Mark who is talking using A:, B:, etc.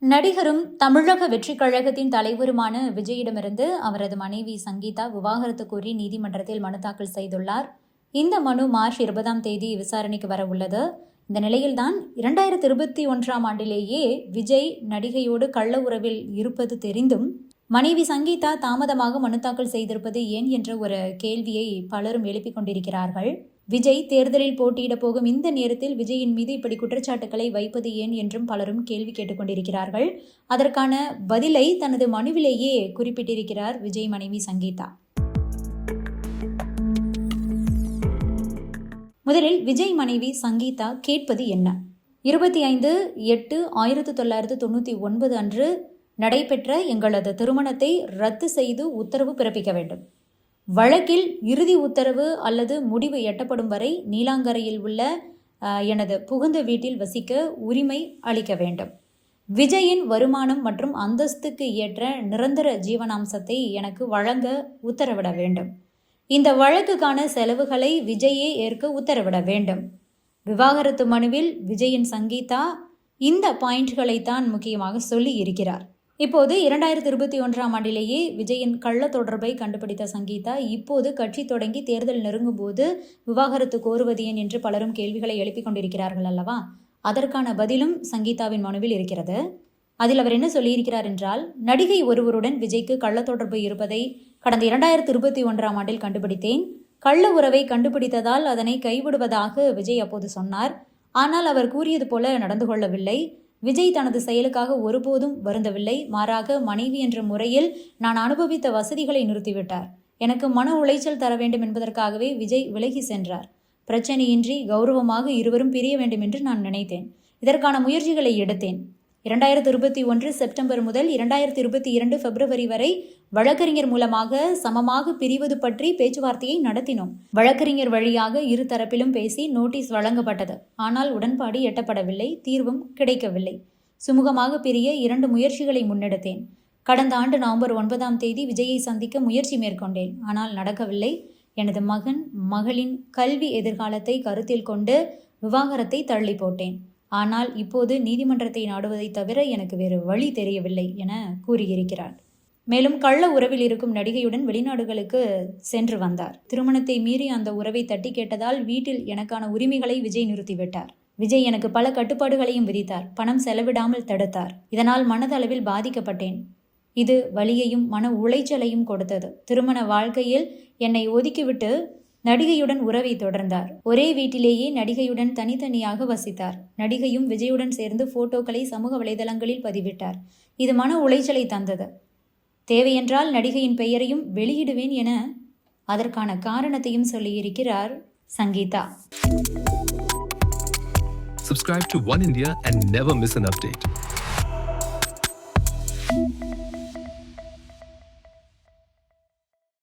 A: நடிகரும் தமிழக வெற்றிக் கழகத்தின் தலைவருமான விஜயிடமிருந்து அவரது மனைவி சங்கீதா விவாகரத்து கோரி நீதிமன்றத்தில் மனு தாக்கல் செய்துள்ளார். இந்த மனு மார்ச் 20 விசாரணைக்கு வர உள்ளது. இந்த நிலையில்தான் 2021 ஆண்டிலேயே விஜய் நடிகையோடு கள்ள உறவில் இருப்பது தெரிந்தும் மனைவி சங்கீதா தாமதமாக மனு தாக்கல் செய்திருப்பது ஏன் என்ற ஒரு கேள்வியை பலரும் எழுப்பிக் கொண்டிருக்கிறார்கள். விஜய் தேர்தலில் போட்டியிட போகும் இந்த நேரத்தில் விஜயின் மீது இப்படி குற்றச்சாட்டுக்களை வைப்பது ஏன் என்றும் பலரும் கேள்வி கேட்டுக்கொண்டிருக்கிறார்கள். அதற்கான பதிலை தனது மனுவிலேயே குறிப்பிட்டிருக்கிறார் விஜய் மனைவி சங்கீதா. முதலில் விஜய் மனைவி சங்கீதா கேட்பது என்ன? 25/8/1999 அன்று நடைபெற்ற எங்களது திருமணத்தை ரத்து செய்து உத்தரவு பிறப்பிக்க வேண்டும். வழக்கில் இறுதி உத்தரவு அல்லது முடிவு எட்டப்படும் வரை நீலாங்கரையில் உள்ள எனது புகுந்த வீட்டில் வசிக்க உரிமை அளிக்க வேண்டும். விஜயின் வருமானம் மற்றும் அந்தஸ்துக்கு ஏற்ற நிரந்தர ஜீவனாம்சத்தை எனக்கு வழங்க உத்தரவிட வேண்டும். இந்த வழக்குக்கான செலவுகளை விஜயே ஏற்க உத்தரவிட வேண்டும். விவாகரத்து மனுவில் விஜயின் சங்கீதா இந்த பாயிண்ட்களைத்தான் முக்கியமாக சொல்லி இருக்கிறார். இப்போது 2021 ஆண்டிலேயே விஜயின் கள்ள தொடர்பை கண்டுபிடித்த சங்கீதா இப்போது கட்சி தொடங்கி தேர்தல் நெருங்கும் போது விவாகரத்து கோருவது ஏன் என்று பலரும் கேள்விகளை எழுப்பிக் கொண்டிருக்கிறார்கள் அல்லவா? அதற்கான பதிலும் சங்கீதாவின் மனுவில் இருக்கிறது. அதில் அவர் என்ன சொல்லியிருக்கிறார் என்றால், நடிகை ஒருவருடன் விஜய்க்கு கள்ள தொடர்பு இருப்பதை கடந்த 2021 ஆண்டில் கண்டுபிடித்தேன். கள்ள உறவை கண்டுபிடித்ததால் அதனை கைவிடுவதாக விஜய் அப்போது சொன்னார். ஆனால் அவர் கூறியது போல நடந்து கொள்ளவில்லை. விஜய் தனது செயலுக்காக ஒருபோதும் வருந்தவில்லை. மாறாக மனைவி என்ற முறையில் நான் அனுபவித்த வசதிகளை நிறுத்திவிட்டார். எனக்கு மன உளைச்சல் தர வேண்டும் என்பதற்காகவே விஜய் விலகி சென்றார். பிரச்சனையின்றி கௌரவமாக இருவரும் பிரிய வேண்டும் என்று நான் நினைத்தேன். இதற்கான முயற்சிகளை எடுத்தேன். 2021 செப்டம்பர் முதல் 2022 பிப்ரவரி வரை வழக்கறிஞர் மூலமாக சமமாக பிரிவது பற்றி பேச்சுவார்த்தையை நடத்தினோம். வழக்கறிஞர் வழியாக இரு தரப்பிலும் பேசி நோட்டீஸ் வழங்கப்பட்டது. ஆனால் உடன்பாடு எட்டப்படவில்லை. தீர்வும் கிடைக்கவில்லை. சுமூகமாக பிரிய 2 முயற்சிகளை முன்னெடுத்தேன். கடந்த ஆண்டு நவம்பர் 9 விஜயை சந்திக்க முயற்சி மேற்கொண்டேன். ஆனால் நடக்கவில்லை. எனது மகளின் கல்வி எதிர்காலத்தை கருத்தில் கொண்டு விவாகரத்தை தள்ளி போட்டேன். ஆனால் இப்போது நீதிமன்றத்தை நாடுவதை தவிர எனக்கு வேறு வழி தெரியவில்லை என கூறியிருக்கிறார். மேலும் கள்ள உறவில் இருக்கும் நடிகையுடன் வெளிநாடுகளுக்கு சென்று வந்தார். திருமணத்தை மீறி அந்த உறவை தட்டி கேட்டதால் வீட்டில் எனக்கான உரிமைகளை விஜய் நிறுத்திவிட்டார். விஜய் எனக்கு பல கட்டுப்பாடுகளையும் விதித்தார். பணம் செலவிடாமல் தடுத்தார். இதனால் மனதளவில் பாதிக்கப்பட்டேன். இது வலியையும் மன உளைச்சலையும் கொடுத்தது. திருமண வாழ்க்கையில் என்னை ஒதுக்கிவிட்டு நடிகையுடன் உறவை தொடர்ந்தார். ஒரே வீட்டிலேயே நடிகையுடன் தனித்தனியாக வசித்தார். நடிகையும் விஜயுடன் சேர்ந்து போட்டோக்களை சமூக வலைதளங்களில் பதிவிட்டார். இது மன உளைச்சலை தந்தது. தேவையென்றால் நடிகையின் பெயரையும் வெளியிடுவேன் என அதற்கான காரணத்தையும் சொல்லியிருக்கிறார் Sangeetha.
B: Subscribe to One India and never miss an update.